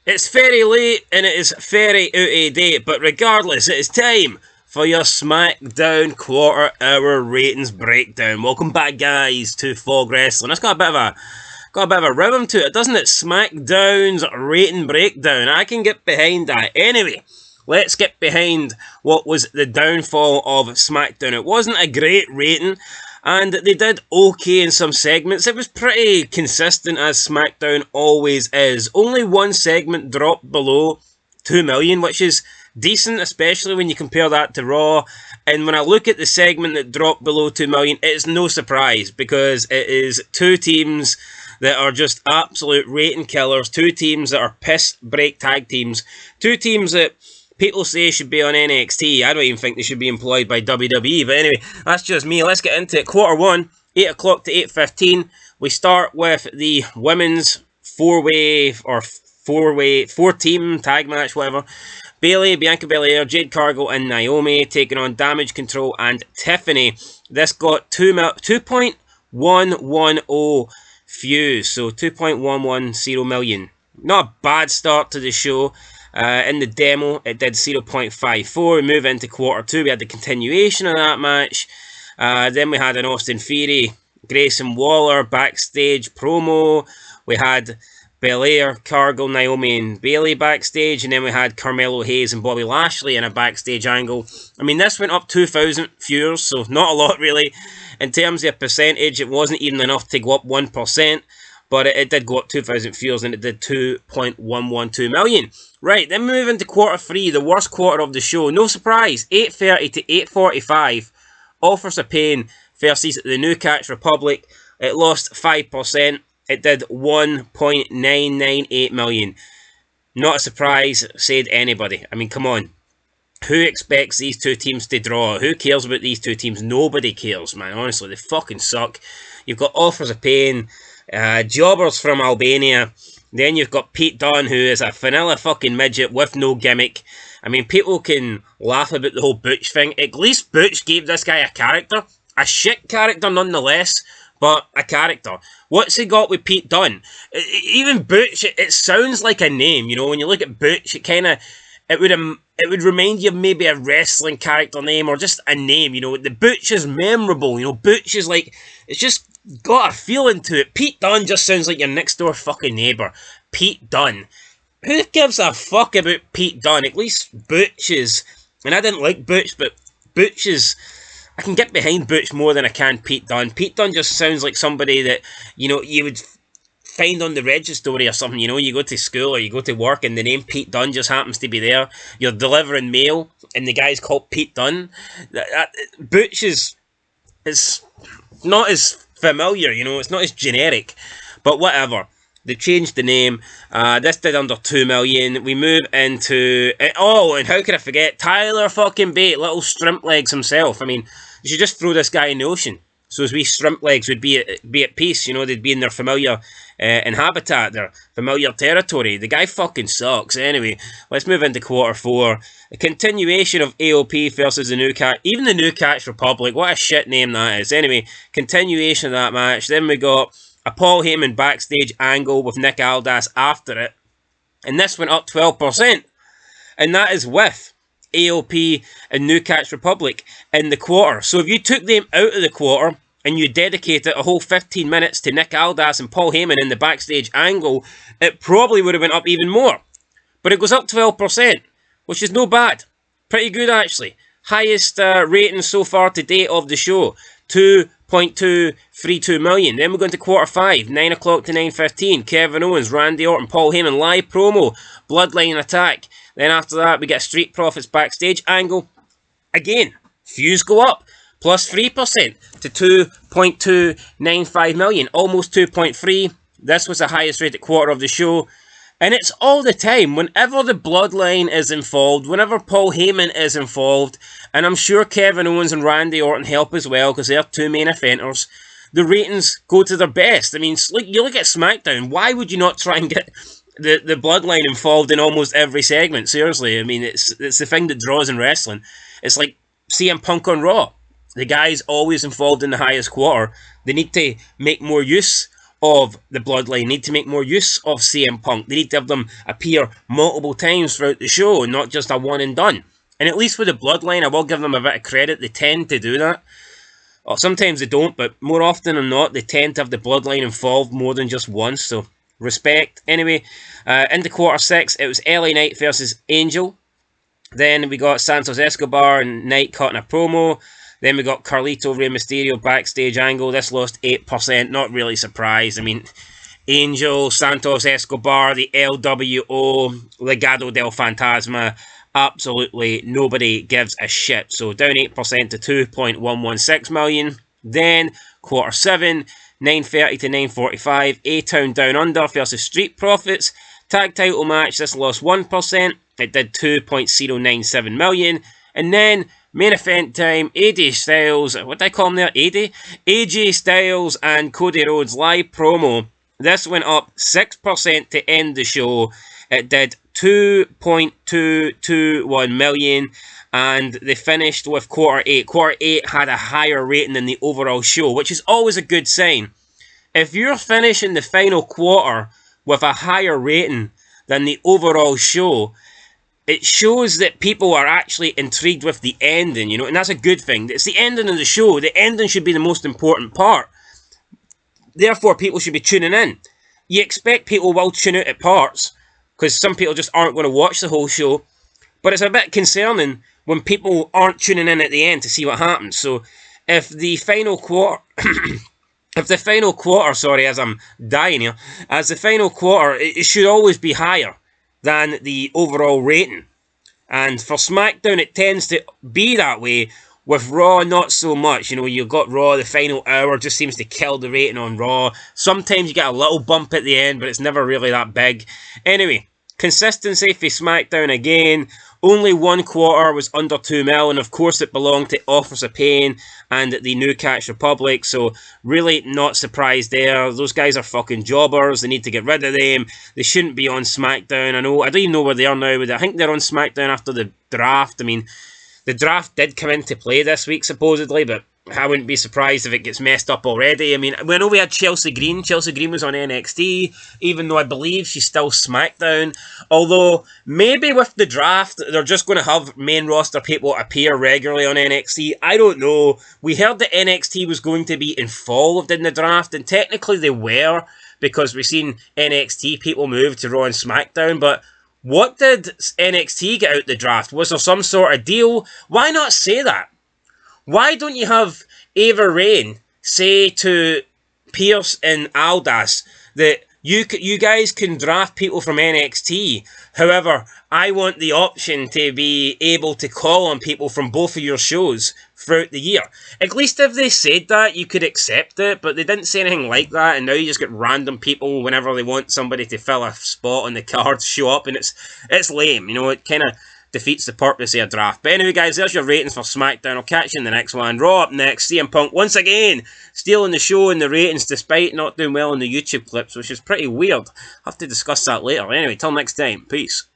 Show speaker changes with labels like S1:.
S1: It's very late and it is very out of date, but regardless, it is time for your SmackDown quarter hour ratings breakdown. Welcome back, guys, to Fog Wrestling. It's got a bit of a rhythm to it, doesn't it? SmackDown's rating breakdown. I can get behind that. Anyway, let's get behind what was the downfall of SmackDown. It wasn't a great rating, and they did okay in some segments. It was pretty consistent, as SmackDown always is. Only one segment dropped below 2 million, which is decent, especially when you compare that to Raw. And when I look at the segment that dropped below 2 million, it's no surprise, because it is two teams that are just absolute rating killers, two teams that are piss break tag teams, two teams that people say should be on NXT. I don't even think they should be employed by WWE. But anyway, that's just me. Let's get into it. Quarter one, 8 o'clock to 8:15. We start with the women's four-team tag match, whatever. Bayley, Bianca Belair, Jade Cargill, and Naomi taking on Damage Control and Tiffany. This got 2.110 views, so 2.110 million. Not a bad start to the show. In the demo, it did 0.54. We move into quarter two. We had the continuation of that match. Then we had an Austin Theory, Grayson Waller backstage promo. We had Belair, Cargill, Naomi, and Bayley backstage. And then we had Carmelo Hayes and Bobby Lashley in a backstage angle. I mean, this went up 2,000 viewers, so not a lot really. In terms of percentage, it wasn't even enough to go up 1%. But it did go up 2,000 viewers, and it did 2.112 million. Right, then move into quarter three, the worst quarter of the show. No surprise, 8:30 to 8:45. Authors of Pain versus the New Catch Republic. It lost 5%. It did 1.998 million. Not a surprise, said anybody. I mean, come on. Who expects these two teams to draw? Who cares about these two teams? Nobody cares, man. Honestly, they fucking suck. You've got Authors of Pain, jobbers from Albania. Then you've got Pete Dunne, who is a vanilla fucking midget with no gimmick. I mean, people can laugh about the whole Butch thing. At least Butch gave this guy a character. A shit character nonetheless, but a character. What's he got with Pete Dunne? Even Butch, it sounds like a name, you know. When you look at Butch, it would remind you of maybe a wrestling character name or just a name, you know. The Butch is memorable, you know. Butch is like, it's just got a feeling to it. Pete Dunne just sounds like your next door fucking neighbour. Pete Dunne. Who gives a fuck about Pete Dunne? At least Butch is, and I didn't like Butch, but Butch is, I can get behind Butch more than I can Pete Dunne. Pete Dunne just sounds like somebody that, you know, you would find on the registry or something. You know, you go to school or you go to work and the name Pete Dunne just happens to be there. You're delivering mail and the guy's called Pete Dunne. Butch is not as familiar, you know, it's not as generic, but whatever. They changed the name. This did under 2 million. We move into, oh, and how could I forget Tyler fucking Bate, little shrimp legs himself. I mean, you should just throw this guy in the ocean, so as we shrimp legs would be at peace. You know, they'd be in their familiar habitat, their familiar territory. The guy fucking sucks. Anyway, let's move into quarter four. A continuation of AOP versus the New Catch, even the New Catch Republic. What a shit name that is. Anyway, continuation of that match. Then we got a Paul Heyman backstage angle with Nick Aldis after it, and this went up 12%, and that is with AOP and New Catch Republic in the quarter. So if you took them out of the quarter and you dedicated a whole 15 minutes to Nick Aldis and Paul Heyman in the backstage angle, it probably would have went up even more. But it goes up 12%, which is no bad. Pretty good, actually. Highest rating so far to date of the show, 2.232 million. Then we're going to quarter five, 9 o'clock to 9:15. Kevin Owens, Randy Orton, Paul Heyman, live promo, Bloodline attack. Then after that, we get Street Profits backstage angle. Again, views go up, plus 3% to 2.295 million, almost 2.3. This was the highest rated quarter of the show. And it's all the time, whenever the Bloodline is involved, whenever Paul Heyman is involved, and I'm sure Kevin Owens and Randy Orton help as well, because they're two main eventers, the ratings go to their best. I mean, you look at SmackDown, why would you not try and get the Bloodline involved in almost every segment? Seriously, I mean, it's the thing that draws in wrestling. It's like CM Punk on Raw. The guy's always involved in the highest quarter. They need to make more use of the Bloodline. They need to make more use of CM Punk. They need to have them appear multiple times throughout the show, not just a one and done. And at least with the Bloodline, I will give them a bit of credit. They tend to do that. Well, sometimes they don't, but more often than not, they tend to have the Bloodline involved more than just once, so respect. Anyway, into quarter 6, it was LA Knight versus Angel. Then we got Santos Escobar and Knight cutting a promo. Then we got Carlito, Rey Mysterio backstage angle. This lost 8%. Not really surprised. I mean, Angel, Santos Escobar, the LWO, Legado del Fantasma. Absolutely nobody gives a shit. So down 8% to 2.116 million. Then quarter 7, 9:30 to 9:45. A-Town Down Under versus Street Profits. Tag title match. This lost 1%. It did 2.097 million. And then main event time, AJ Styles, what did I call him there? AJ Styles and Cody Rhodes live promo. This went up 6% to end the show. It did 2.221 million. And they finished with quarter 8. Quarter 8 had a higher rating than the overall show, which is always a good sign. If you're finishing the final quarter with a higher rating than the overall show, it shows that people are actually intrigued with the ending, you know, and that's a good thing. It's the ending of the show. The ending should be the most important part. Therefore, people should be tuning in. You expect people will tune out at parts, because some people just aren't going to watch the whole show. But it's a bit concerning when people aren't tuning in at the end to see what happens. So, if the final quarter... as I'm dying here, as the final quarter, it should always be higher than the overall rating. And for SmackDown, it tends to be that way. With Raw, not so much. You know, you've got Raw, the final hour just seems to kill the rating on Raw. Sometimes you get a little bump at the end, but it's never really that big. Anyway, consistency for SmackDown again. Only one quarter was under 2 mil, and of course it belonged to Authors of Pain and the New Catch Republic, so really not surprised there. Those guys are fucking jobbers. They need to get rid of them. They shouldn't be on SmackDown. I don't even know where they are now. I think they're on SmackDown after the draft. I mean, the draft did come into play this week, supposedly, but I wouldn't be surprised if it gets messed up already. I mean, we know we had Chelsea Green. Chelsea Green was on NXT, even though I believe she's still SmackDown. Although, maybe with the draft, they're just going to have main roster people appear regularly on NXT. I don't know. We heard that NXT was going to be involved in the draft, and technically they were, because we've seen NXT people move to Raw and SmackDown, but what did NXT get out the draft? Was there some sort of deal? Why not say that? Why don't you have Ava Raine say to Pierce and Aldas that you guys can draft people from NXT. However, I want the option to be able to call on people from both of your shows throughout the year. At least if they said that, you could accept it, but they didn't say anything like that, and now you just get random people whenever they want somebody to fill a spot on the card show up, and it's lame, you know, it kind of defeats the purpose of a draft. But anyway, guys, there's your ratings for SmackDown. I'll catch you in the next one. Raw up next. CM Punk, once again, stealing the show in the ratings despite not doing well in the YouTube clips, which is pretty weird. I'll have to discuss that later. Anyway, till next time. Peace.